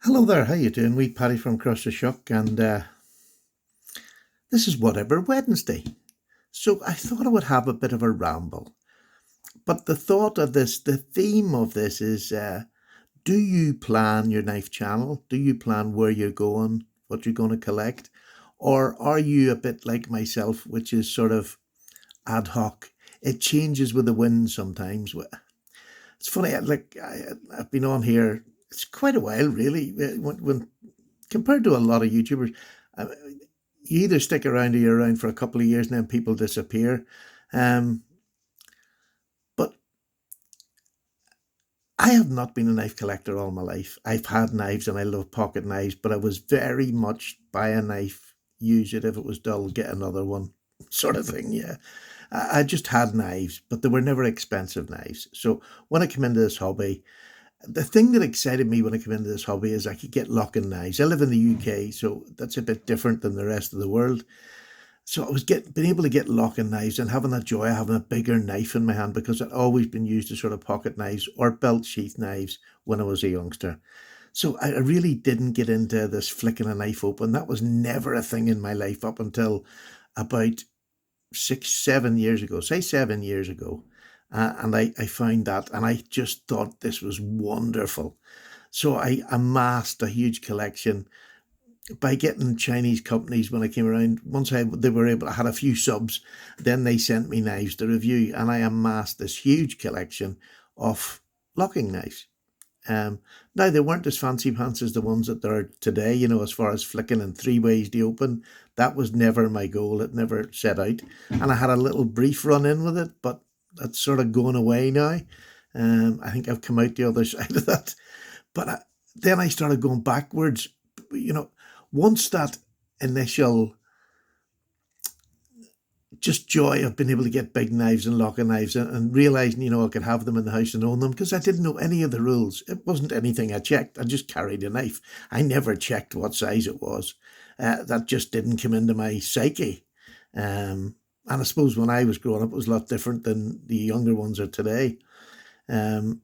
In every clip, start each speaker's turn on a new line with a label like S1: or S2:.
S1: Hello there, how you doing? Wee Paddy from Cross the Shuck, and this is Whatever Wednesday. So I thought I would have a bit of a ramble. But the theme of this is, do you plan your knife channel? Do you plan where you're going, what you're going to collect? Or are you a bit like myself, which is sort of ad hoc? It changes with the wind sometimes. It's funny, I've been on here, it's quite a while really, when compared to a lot of YouTubers. uh, you either stick around or you're around for a couple of years and then people disappear. Um, but I have not been a knife collector all my life. I've had knives and I love pocket knives, but I was very much buy a knife, use it. If it was dull, get another one, sort of thing. Yeah. I just had knives, but they were never expensive knives. So when I came into this hobby, the thing that excited me when I came into this hobby is I could get locking knives. I live in the UK, so that's a bit different than the rest of the world. So I was being able to get locking knives and having that joy of having a bigger knife in my hand, because I'd always been used to sort of pocket knives or belt sheath knives when I was a youngster. So I really didn't get into this flicking a knife open. That was never a thing in my life up until about 7 years ago, say 7 years ago. And I found that and I just thought this was wonderful. So I amassed a huge collection by getting Chinese companies when I came around. Once they were able, I had a few subs, then they sent me knives to review, and I amassed this huge collection of locking knives. Now they weren't as fancy pants as the ones that there are today, as far as flicking and three ways to open. That was never my goal. It never set out. And I had a little brief run in with it, but that's sort of going away now. I think I've come out the other side of that. But then I started going backwards. You know, once that initial just joy of being able to get big knives and locking knives, and realizing, I could have them in the house and own them, because I didn't know any of the rules. It wasn't anything I checked. I just carried a knife. I never checked what size it was. That just didn't come into my psyche. And I suppose when I was growing up, it was a lot different than the younger ones are today. Um,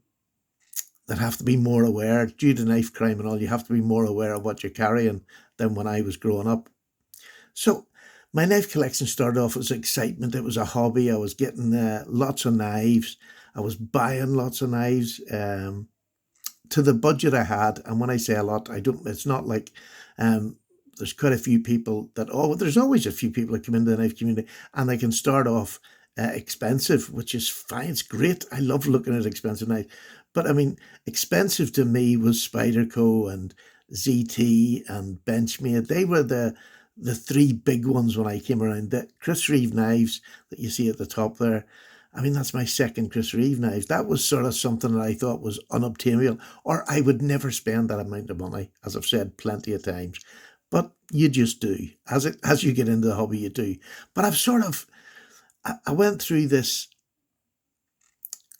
S1: that have to be more aware, due to knife crime and all. You have to be more aware of what you're carrying than when I was growing up. So my knife collection started off as excitement. It was a hobby. I was getting lots of knives. I was buying lots of knives to the budget I had. And when I say a lot, I don't. It's not like there's quite a few people that. Oh, there's always a few people that come into the knife community, and they can start off expensive, which is fine. It's great. I love looking at expensive knives. But I mean, expensive to me was Spyderco and ZT and Benchmade. They were the three big ones when I came around. The Chris Reeve knives that you see at the top there, I mean, that's my second Chris Reeve knives. That was sort of something that I thought was unobtainiable, or I would never spend that amount of money, as I've said plenty of times. But you just do. As you get into the hobby, you do. But I went through this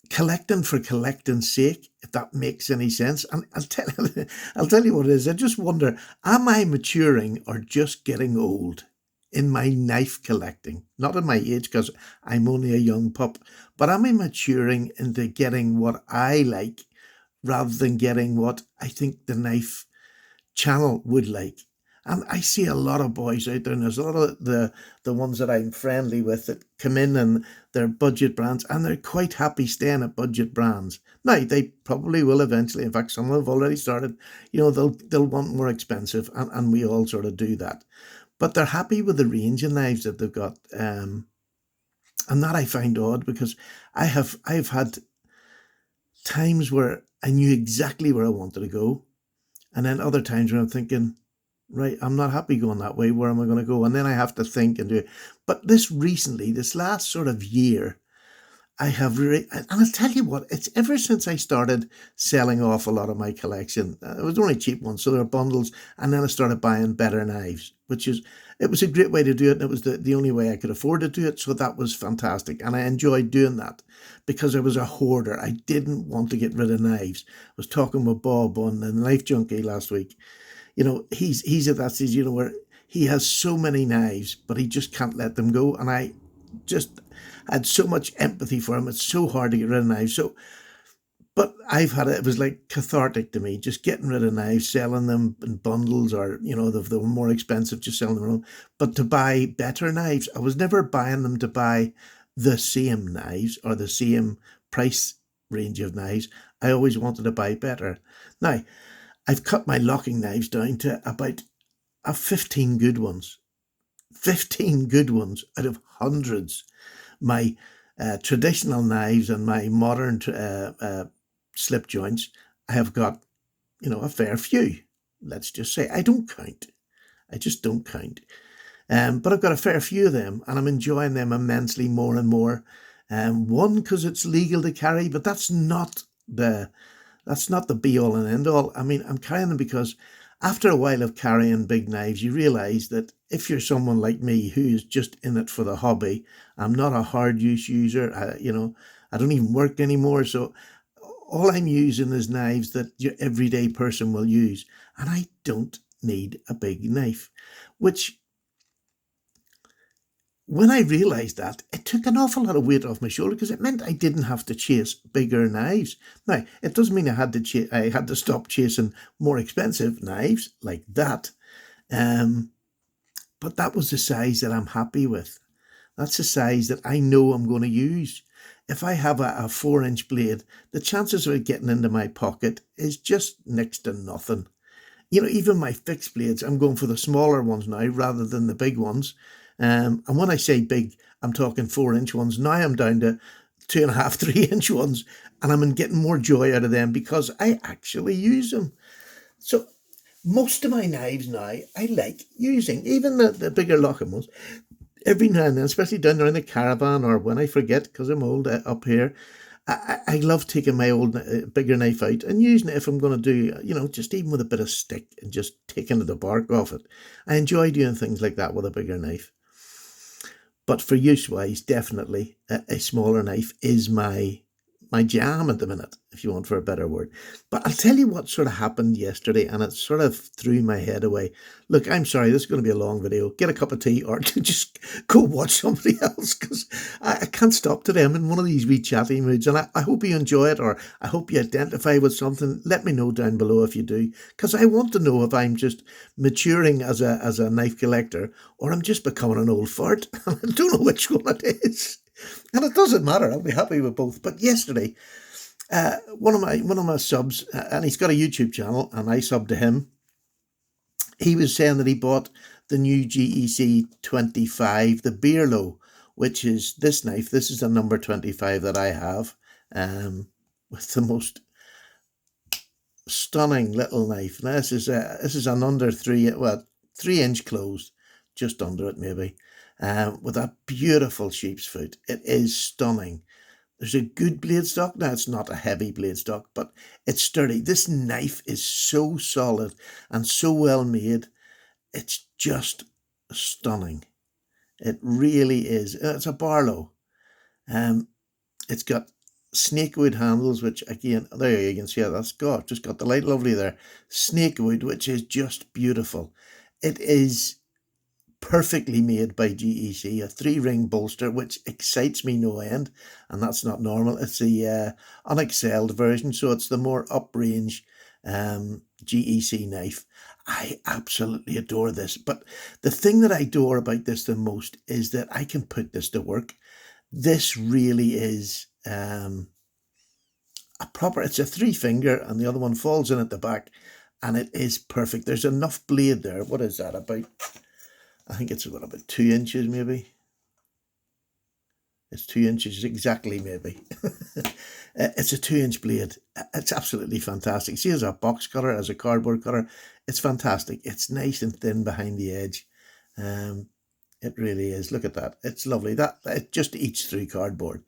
S1: collecting for collecting's sake, if that makes any sense. And I'll tell you what it is. I just wonder, am I maturing or just getting old in my knife collecting? Not in my age, because I'm only a young pup, but am I maturing into getting what I like rather than getting what I think the knife channel would like? And I see a lot of boys out there, and there's a lot of the ones that I'm friendly with that come in and they're budget brands, and they're quite happy staying at budget brands. Now they probably will eventually. In fact, some have already started. They'll want more expensive, and we all sort of do that. But they're happy with the range of knives that they've got, and that I find odd, because I've had times where I knew exactly where I wanted to go, and then other times where I'm thinking, right, I'm not happy going that way. Where am I going to go? And then I have to think and do it. But this last sort of year, I have really, and I'll tell you what, it's ever since I started selling off a lot of my collection. It was only cheap ones, so there were bundles, and then I started buying better knives, it was a great way to do it, and it was the only way I could afford to do it, so that was fantastic, and I enjoyed doing that, because I was a hoarder. I didn't want to get rid of knives. I was talking with Bob on the Knife Junkie last week. He's at that stage, where he has so many knives, but he just can't let them go, and I just had so much empathy for him. It's so hard to get rid of knives. So But I've had it was like cathartic to me, just getting rid of knives, selling them in bundles, or, if they were more expensive, just selling them alone. But to buy better knives, I was never buying them to buy the same knives or the same price range of knives. I always wanted to buy better. Now, I've cut my locking knives down to about 15 good ones. 15 good ones out of hundreds. My traditional knives and my modern slip joints, I have got, a fair few. Let's just say I don't count. I just don't count. But I've got a fair few of them, and I'm enjoying them immensely more and more. One, because it's legal to carry, but that's not the be all and end all. I mean, I'm carrying them because after a while of carrying big knives, you realize that if you're someone like me who is just in it for the hobby, I'm not a hard use user. I don't even work anymore. So all I'm using is knives that your everyday person will use. And I don't need a big knife, which, when I realised that, it took an awful lot of weight off my shoulder, because it meant I didn't have to chase bigger knives. Now, it doesn't mean I had to stop chasing more expensive knives like that. But that was the size that I'm happy with. That's the size that I know I'm going to use. If I have a 4-inch blade, the chances of it getting into my pocket is just next to nothing. Even my fixed blades, I'm going for the smaller ones now rather than the big ones. And when I say big, I'm talking 4-inch ones. Now I'm down to 2.5, 3-inch ones, and I'm getting more joy out of them because I actually use them. So most of my knives now I like using, even the bigger locking ones. Every now and then, especially down there in the caravan, or when I forget because I'm old up here, I love taking my old bigger knife out and using it if I'm going to do, just even with a bit of stick and just taking the bark off it. I enjoy doing things like that with a bigger knife. But for use wise, definitely a smaller knife is my jam at the minute, if you want for a better word. But I'll tell you what sort of happened yesterday, and it sort of threw my head away. Look, I'm sorry, this is going to be a long video. Get a cup of tea or just go watch somebody else, because I can't stop today. I'm in one of these wee chatty moods, and I hope you enjoy it, or I hope you identify with something. Let me know down below if you do, because I want to know if I'm just maturing as a knife collector, or I'm just becoming an old fart. I don't know which one it is. And it doesn't matter. I'll be happy with both. But yesterday, one of my subs, and he's got a YouTube channel, and I subbed to him. He was saying that he bought the new GEC 25, the Beerlow, which is this knife. This is the number 25 that I have, with the most stunning little knife. Now this is an under 3-inch closed, just under it maybe. With a beautiful sheep's foot. It is stunning. There's a good blade stock. Now, it's not a heavy blade stock, but it's sturdy. This knife is so solid and so well made. It's just stunning. It really is. It's a Barlow. It's got snakewood handles, which again, there you can see it. That's got just got the light lovely there. Snakewood, which is just beautiful. It is perfectly made by GEC, a 3-ring bolster, which excites me no end, and that's not normal. It's the unexcelled version, so it's the more uprange GEC knife. I absolutely adore this, but the thing that I adore about this the most is that I can put this to work. This really is it's a 3-finger, and the other one falls in at the back, and it is perfect. There's enough blade there. What is that, about? I think it's about 2 inches, maybe. It's 2 inches exactly, maybe. It's a 2-inch blade. It's absolutely fantastic. See, as a box cutter, as a cardboard cutter, it's fantastic. It's nice and thin behind the edge. It really is. Look at that. It's lovely. That it just eats through cardboard.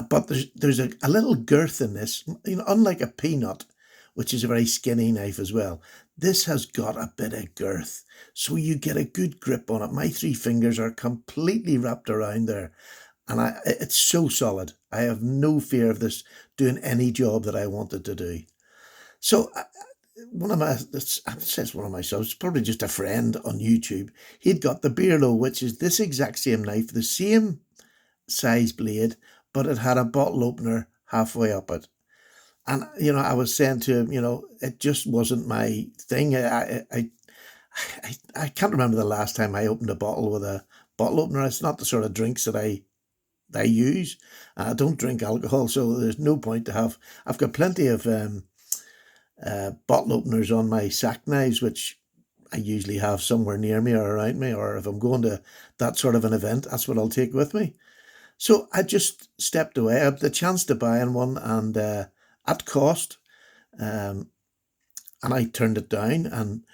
S1: But there's a little girth in this. Unlike a peanut, which is a very skinny knife as well, this has got a bit of girth, so you get a good grip on it. My 3 fingers are completely wrapped around there, and it's so solid. I have no fear of this doing any job that I wanted to do. So one of my subs, probably just a friend on YouTube, he'd got the Beerlow, which is this exact same knife, the same size blade, but it had a bottle opener halfway up it. And, I was saying to him, it just wasn't my thing. I can't remember the last time I opened a bottle with a bottle opener. It's not the sort of drinks that I use. I don't drink alcohol, so there's no point to have. I've got plenty of bottle openers on my sack knives, which I usually have somewhere near me or around me, or if I'm going to that sort of an event, that's what I'll take with me. So I just stepped away. I had the chance to buy one, and at cost, um, and I turned it down. And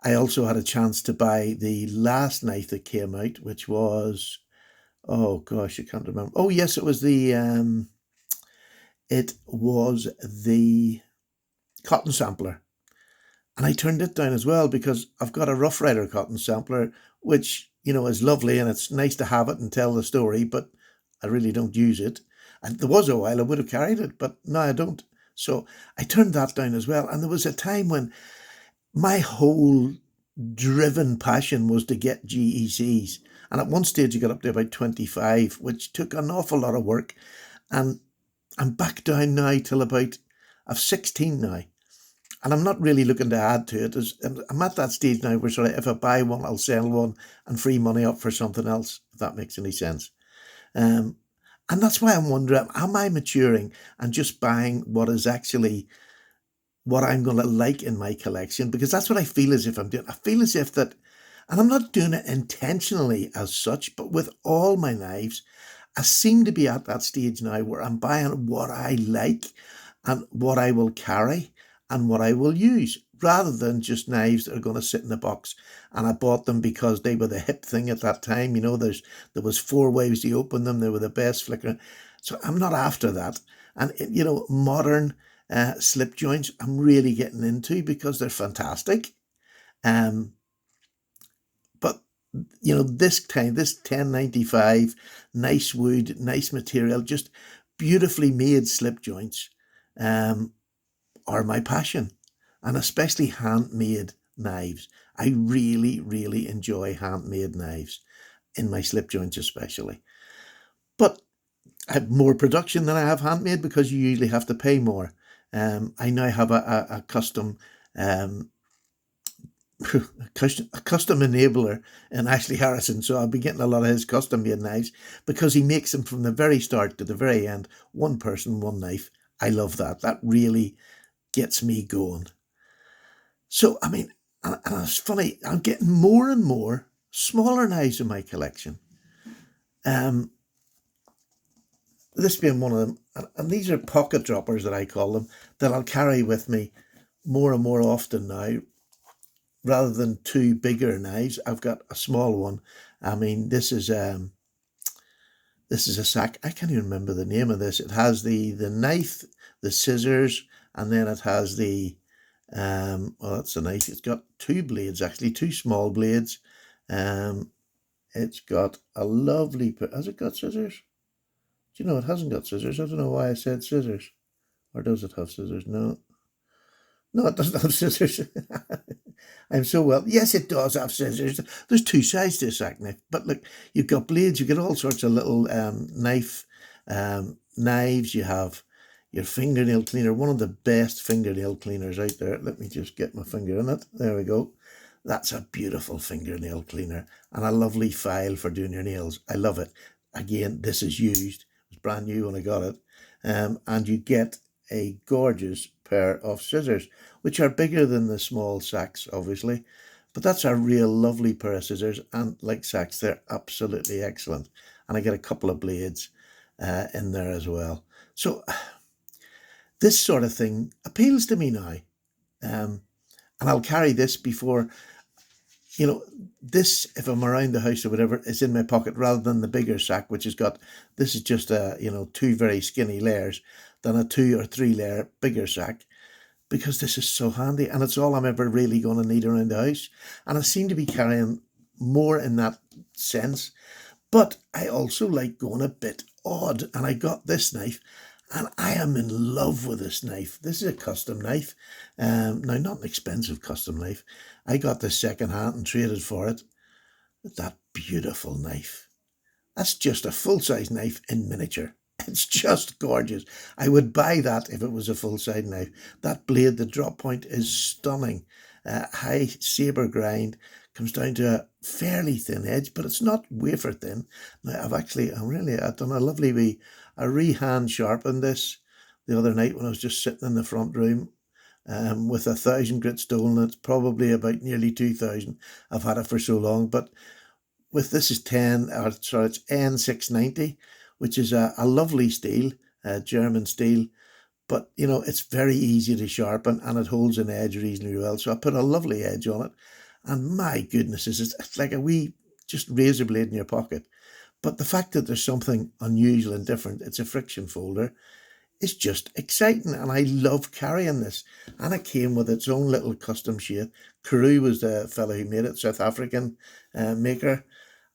S1: I also had a chance to buy the last knife that came out, which was, oh gosh, I can't remember. Oh yes, it was the cotton sampler. And I turned it down as well because I've got a Rough Rider cotton sampler, which, is lovely and it's nice to have it and tell the story, but I really don't use it. And there was a while I would have carried it, but now I don't. So I turned that down as well. And there was a time when my whole driven passion was to get GECs. And at one stage, you got up to about 25, which took an awful lot of work. And I'm back down now till about, I've 16 now. And I'm not really looking to add to it. I'm at that stage now where sort of if I buy one, I'll sell one and free money up for something else, if that makes any sense. Um, and that's why I'm wondering, am I maturing and just buying what is actually what I'm going to like in my collection? Because that's what I feel as if I'm doing. I feel as if that, and I'm not doing it intentionally as such, but with all my knives, I seem to be at that stage now where I'm buying what I like and what I will carry and what I will use, rather than just knives that are going to sit in a box. And I bought them because they were the hip thing at that time. There was 4 ways to open them. They were the best flickering. So I'm not after that. And modern slip joints, I'm really getting into because they're fantastic. Um, but this 1095, nice wood, nice material, just beautifully made slip joints. Are my passion, and especially handmade knives. I really, really enjoy handmade knives in my slip joints, especially. But I have more production than I have handmade because you usually have to pay more. I now have a custom um, a custom enabler in Ashley Harrison, so I'll be getting a lot of his custom made knives because he makes them from the very start to the very end. One person, one knife. I love that. That really gets me going. So, I mean, and it's funny, I'm getting more and more smaller knives in my collection. Um, this being one of them, and these are pocket droppers that I call them, that I'll carry with me more and more often now. Rather than two bigger knives, I've got a small one. I mean, this is a sack. I can't even remember the name of this. It has the knife, the scissors, and then it has the well, that's a knife. It's got two blades, actually, two small blades. Um, it's got a lovely. Has it got scissors? Do you know it hasn't got scissors? I don't know why I said scissors. Or does it have scissors? No, no, it doesn't have scissors. I'm so well. Yes, it does have scissors. There's two sides to a sack knife, but look, you've got blades. You get all sorts of little knives. You have your fingernail cleaner, one of the best fingernail cleaners out there. Let me just get my finger in it. There we go. That's a beautiful fingernail cleaner and a lovely file for doing your nails. I love it. Again, this is used. It was brand new when I got it. And you get a gorgeous pair of scissors, which are bigger than the small sacks, obviously. But that's a real lovely pair of scissors. And like sacks, they're absolutely excellent. And I get a couple of blades in there as well. So this sort of thing appeals to me now. And I'll carry this before, this, if I'm around the house or whatever, is in my pocket rather than the bigger sack, which has got, this is just two very skinny layers, than a 2 or 3 layer bigger sack, because this is so handy and it's all I'm ever really going to need around the house. And I seem to be carrying more in that sense. But I also like going a bit odd, and I got this knife and I am in love with this knife. This is a custom knife. Now, not an expensive custom knife. I got this second hand and traded for it. That beautiful knife. That's just a full-size knife in miniature. It's just gorgeous. I would buy that if it was a full-size knife. That blade, the drop point is stunning. High saber grind, comes down to a fairly thin edge, but it's not wafer thin. Now I've done a lovely a re-hand sharpened this the other night when I was just sitting in the front room with 1,000 grit stone. It's probably about nearly 2,000. I've had it for so long, but with this is it's N690, which is a lovely steel, German steel, but it's very easy to sharpen and it holds an edge reasonably well. So I put a lovely edge on it, and my goodness, it's like a wee just razor blade in your pocket. But the fact that there's something unusual and different, it's a friction folder, is just exciting, and I love carrying this. And it came with its own little custom shade. Carew was the fellow who made it, South African maker.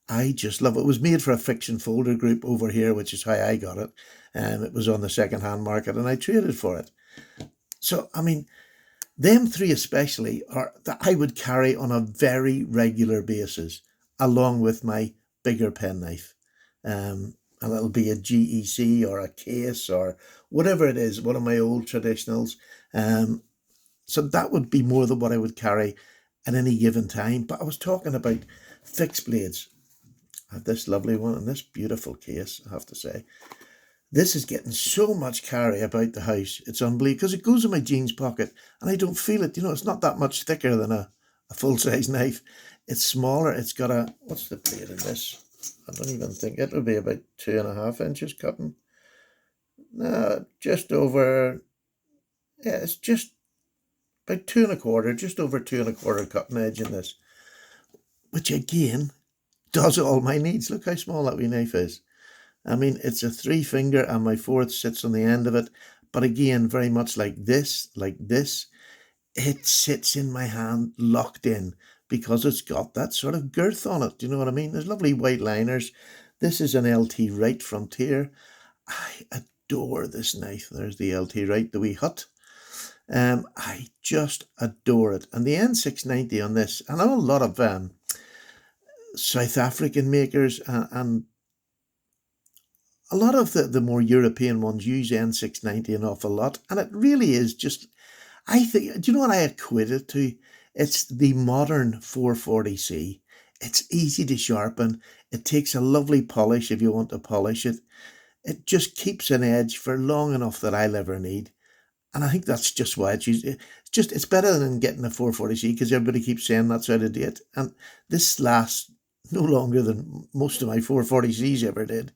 S1: I just love it. It was made for a fiction folder group over here, which is how I got it. It was on the second-hand market, and I traded for it. So, I mean, them three especially are that I would carry on a very regular basis, along with my bigger penknife. And it'll be a GEC or a case or whatever it is, one of my old traditionals. So that would be more than what I would carry at any given time. But I was talking about fixed blades. I have this lovely one in this beautiful case, I have to say. This is getting so much carry about the house. It's unbelievable because it goes in my jeans pocket and I don't feel it. It's not that much thicker than a full-size knife. It's smaller. It's got what's the blade in this? I don't even think it would be about 2.5 inches cutting. No, just over, yeah, it's just about 2.25, just over 2.25 cutting edge in this, which again does all my needs. Look how small that wee knife is. I mean, it's a 3-finger and my fourth sits on the end of it. But again, very much like this, it sits in my hand locked in because it's got that sort of girth on it. Do you know what I mean? There's lovely white liners. This is an LT Wright Frontier. I adore this knife. There's the LT Wright, the wee hut. I just adore it. And the N690 on this, I know a lot of South African makers and a lot of the more European ones use N690 an awful lot. And it really is just, I think, do you know what I equate it to? It's the modern 440C. It's easy to sharpen. It takes a lovely polish if you want to polish it. It just keeps an edge for long enough that I'll ever need. And I think that's just why it's used. It's better than getting a 440C because everybody keeps saying that's out of date. And this lasts no longer than most of my 440Cs ever did.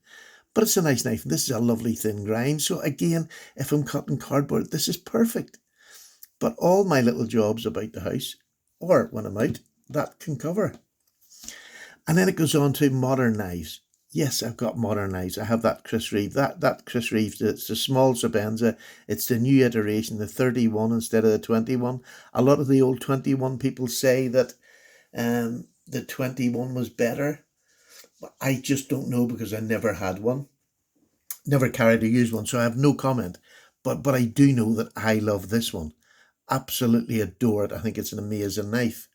S1: But it's a nice knife. This is a lovely thin grind. So again, if I'm cutting cardboard, this is perfect. But all my little jobs about the house, or when I'm out, that can cover. And then it goes on to modern knives. Yes, I've got modern knives. I have that Chris Reeve. That Chris Reeve, it's the small Sabenza. It's the new iteration, the 31 instead of the 21. A lot of the old 21 people say that the 21 was better. But I just don't know because I never had one. Never carried or used one, so I have no comment. But I do know that I love this one. Absolutely adore it. I think it's an amazing knife.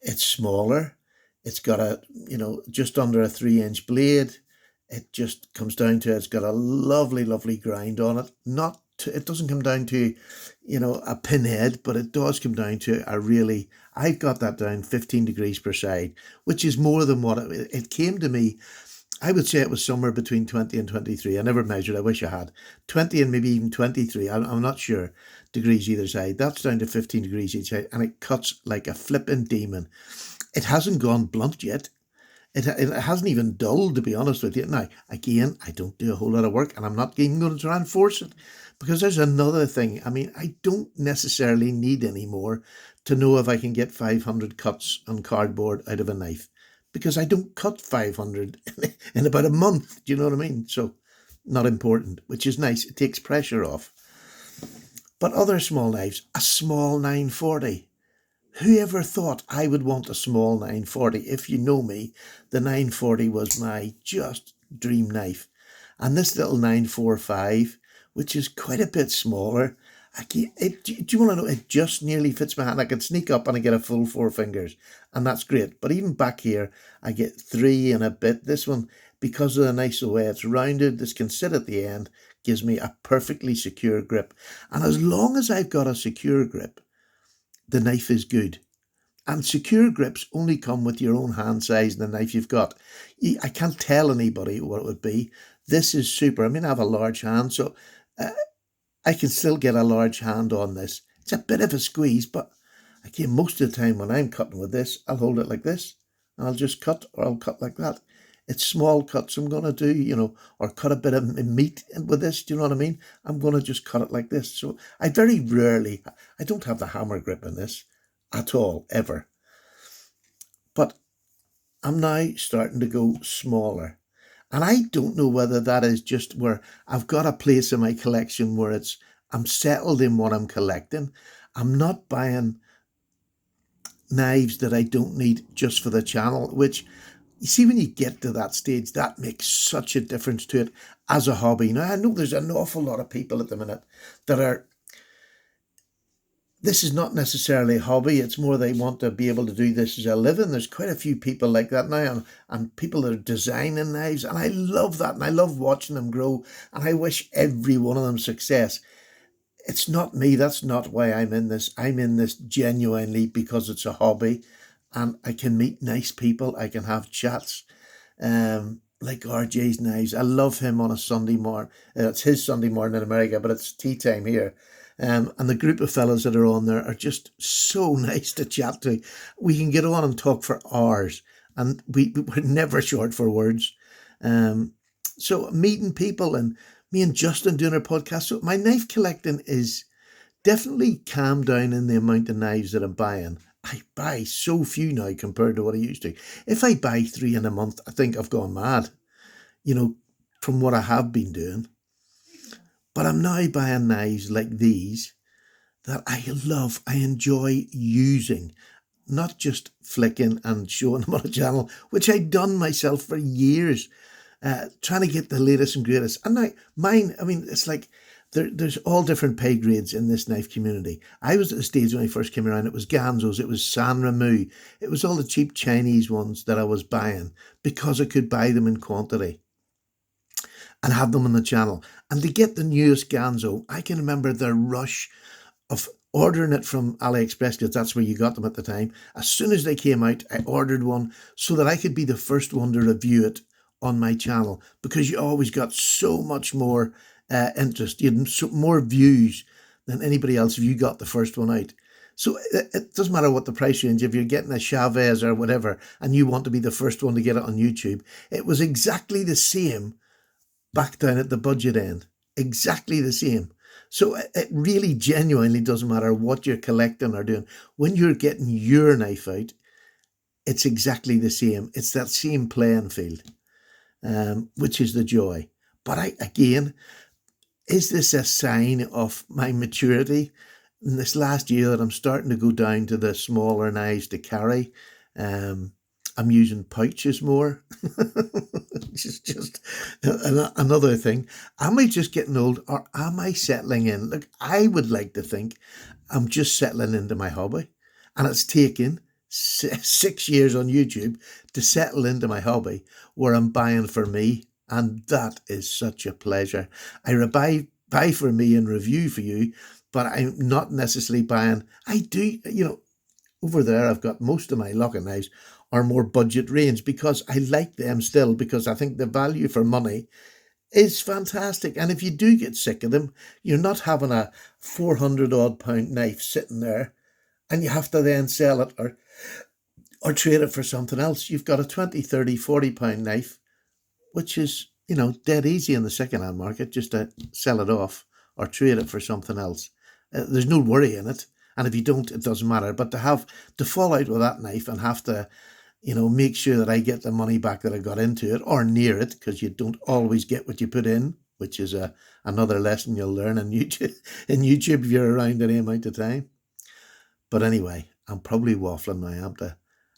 S1: It's smaller. It's got just under a 3-inch blade. It just comes down to, it's got a lovely, lovely grind on it. It doesn't come down to, a pinhead, but it does come down to I've got that down 15 degrees per side, which is more than what it came to me. I would say it was somewhere between 20 and 23. I never measured. I wish I had. 20 and maybe even 23. I'm not sure degrees either side. That's down to 15 degrees each side, and it cuts like a flipping demon. It hasn't gone blunt yet. It hasn't even dulled, to be honest with you. Now, again, I don't do a whole lot of work, and I'm not even going to try and force it, because there's another thing. I mean, I don't necessarily need any more to know if I can get 500 cuts on cardboard out of a knife, because I don't cut 500 in about a month. Do you know what I mean? So, not important, which is nice. It takes pressure off. But other small knives, a small 940. Whoever thought I would want a small 940? If you know me, the 940 was my just dream knife. And this little 945, which is quite a bit smaller, do you want to know, it just nearly fits my hand. I can sneak up and I get a full 4 fingers, and that's great. But even back here, I get 3 and a bit. This one, because of the nice way it's rounded. This can sit at the end, gives me a perfectly secure grip. And as long as I've got a secure grip, the knife is good. And secure grips only come with your own hand size and the knife you've got. I can't tell anybody what it would be. This is super. I mean, I have a large hand, so I can still get a large hand on this. It's a bit of a squeeze, but again, most of the time when I'm cutting with this, I'll hold it like this, and I'll just cut, or I'll cut like that. It's small cuts I'm going to do, or cut a bit of meat with this, do you know what I mean? I'm going to just cut it like this. So I very rarely, I don't have the hammer grip in this at all, ever. But I'm now starting to go smaller. And I don't know whether that is just where I've got a place in my collection where I'm settled in what I'm collecting. I'm not buying knives that I don't need just for the channel, which you see when you get to that stage, that makes such a difference to it as a hobby. Now, I know there's an awful lot of people at the minute that are, this is not necessarily a hobby, it's more they want to be able to do this as a living. There's quite a few people like that now, and people that are designing knives, and I love that, and I love watching them grow, and I wish every one of them success. It's not me, that's not why I'm in this. I'm in this genuinely because it's a hobby, and I can meet nice people, I can have chats, like RJ's Knives. I love him on a Sunday morning. It's his Sunday morning in America, but it's tea time here. And the group of fellas that are on there are just so nice to chat to. We can get on and talk for hours, and we're never short for words. So meeting people, and me and Justin doing our podcast. So my knife collecting is definitely calmed down in the amount of knives that I'm buying. I buy so few now compared to what I used to. If I buy 3 in a month, I think I've gone mad, from what I have been doing. But I'm now buying knives like these that I love, I enjoy using, not just flicking and showing them on a channel, which I'd done myself for years, trying to get the latest and greatest. And now mine, I mean, it's like there's all different pay grades in this knife community. I was at the stage when I first came around, it was Ganzos, it was San Remo, it was all the cheap Chinese ones that I was buying because I could buy them in quantity and have them on the channel. And to get the newest Ganzo, I can remember the rush of ordering it from AliExpress, because that's where you got them at the time. As soon as they came out, I ordered one so that I could be the first one to review it on my channel, because you always got so much more interest. You had more views than anybody else if you got the first one out. So it doesn't matter what the price range, if you're getting a Chavez or whatever, and you want to be the first one to get it on YouTube, it was exactly the same back down at the budget end. Exactly the same. So it really genuinely doesn't matter what you're collecting or doing. When you're getting your knife out, it's exactly the same. It's that same playing field, which is the joy. But again, is this a sign of my maturity in this last year that I'm starting to go down to the smaller knives to carry? I'm using pouches more. Which is just another thing. Am I just getting old, or am I settling in? Look, I would like to think I'm just settling into my hobby, and it's taken 6 years on YouTube to settle into my hobby where I'm buying for me, and that is such a pleasure. I buy for me and review for you, but I'm not necessarily buying. I do, over there I've got most of my locking knives are more budget range because I like them still, because I think the value for money is fantastic. And if you do get sick of them, you're not having a 400 odd pound knife sitting there and you have to then sell it or trade it for something else. You've got a 20, 30, 40 pound knife, which is, dead easy in the second-hand market, just to sell it off or trade it for something else. There's no worry in it. And if you don't, it doesn't matter. But to fall out with that knife and have to, make sure that I get the money back that I got into it, or near it, because you don't always get what you put in, which is another lesson you'll learn in YouTube, if you're around any amount of time. But anyway, I'm probably waffling now, am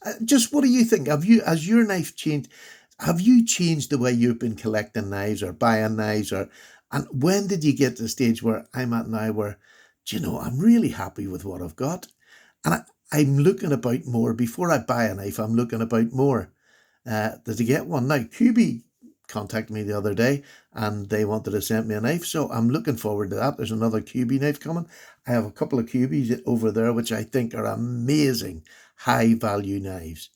S1: I? Just what do you think? Has your knife changed? Have you changed the way you've been collecting knives or buying knives? And when did you get to the stage where I'm at now where, I'm really happy with what I've got? And I'm looking about more. Before I buy a knife, I'm looking about more to get one. Now, QB contacted me the other day and they wanted to send me a knife. So I'm looking forward to that. There's another QB knife coming. I have a couple of QBs over there, which I think are amazing, high value knives.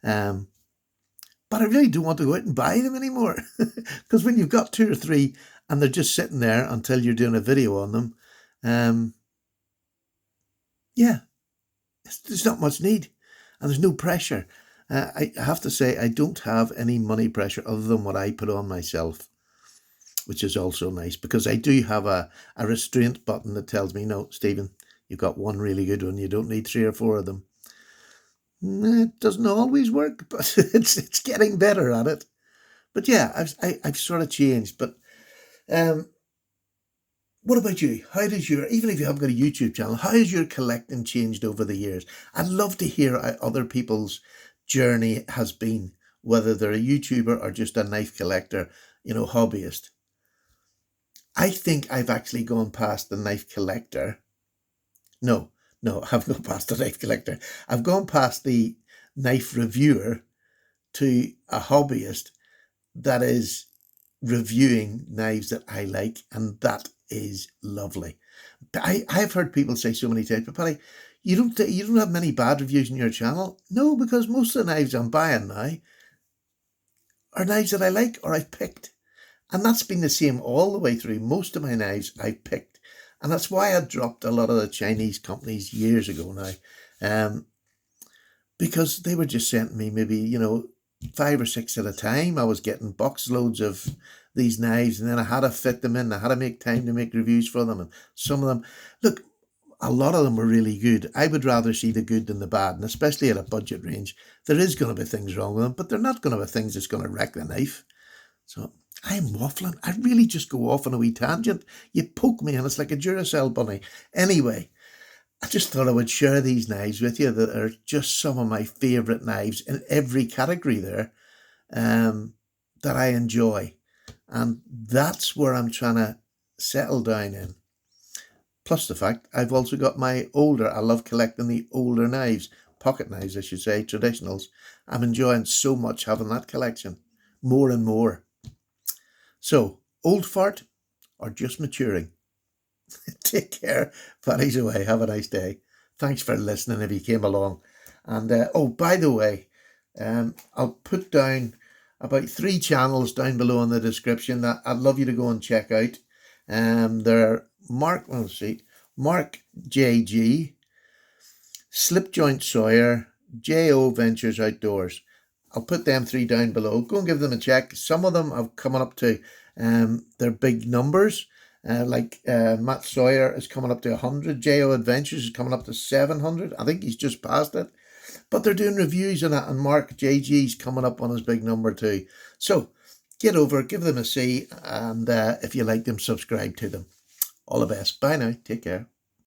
S1: But I really don't want to go out and buy them anymore. Because when you've got 2 or 3 and they're just sitting there until you're doing a video on them, yeah, there's not much need and there's no pressure. I have to say, I don't have any money pressure other than what I put on myself, which is also nice because I do have a restraint button that tells me, no, Stephen, you've got one really good one. You don't need 3 or 4 of them. It doesn't always work, but it's getting better at it. But yeah, I've sort of changed. But what about you? How does your, even if you haven't got a YouTube channel, how has your collecting changed over the years? I'd love to hear how other people's journey has been, whether they're a YouTuber or just a knife collector, hobbyist. I think I've actually gone past the knife collector. No, I've gone past the knife collector. I've gone past the knife reviewer to a hobbyist that is reviewing knives that I like, and that is lovely. I've heard people say so many times, but Paddy, you don't have many bad reviews on your channel. No, because most of the knives I'm buying now are knives that I like or I've picked. And that's been the same all the way through. Most of my knives I've picked. And that's why I dropped a lot of the Chinese companies years ago now. Because they were just sending me maybe, 5 or 6 at a time. I was getting box loads of these knives and then I had to fit them in. I had to make time to make reviews for them. And some of them, look, a lot of them were really good. I would rather see the good than the bad. And especially at a budget range, there is going to be things wrong with them, but they're not going to be things that's going to wreck the knife. So I'm waffling. I really just go off on a wee tangent. You poke me and it's like a Duracell bunny. Anyway, I just thought I would share these knives with you that are just some of my favourite knives in every category there that I enjoy. And that's where I'm trying to settle down in. Plus the fact I've also got I love collecting the older knives, pocket knives I should say, traditionals. I'm enjoying so much having that collection, more and more. So, old fart or just maturing? Take care. Paddy's away. Have a nice day. Thanks for listening if you came along. And, by the way, I'll put down about 3 channels down below in the description that I'd love you to go and check out. They're Mark JG, Slipjoint Sawyer, JO Ventures Outdoors. I'll put them 3 down below. Go and give them a check. Some of them have come up to their big numbers. Matt Sawyer is coming up to 100. JO Adventures is coming up to 700. I think he's just passed it. But they're doing reviews on it, and Mark JG's coming up on his big number too. So get over, give them a see, and if you like them, subscribe to them. All the best. Bye now. Take care.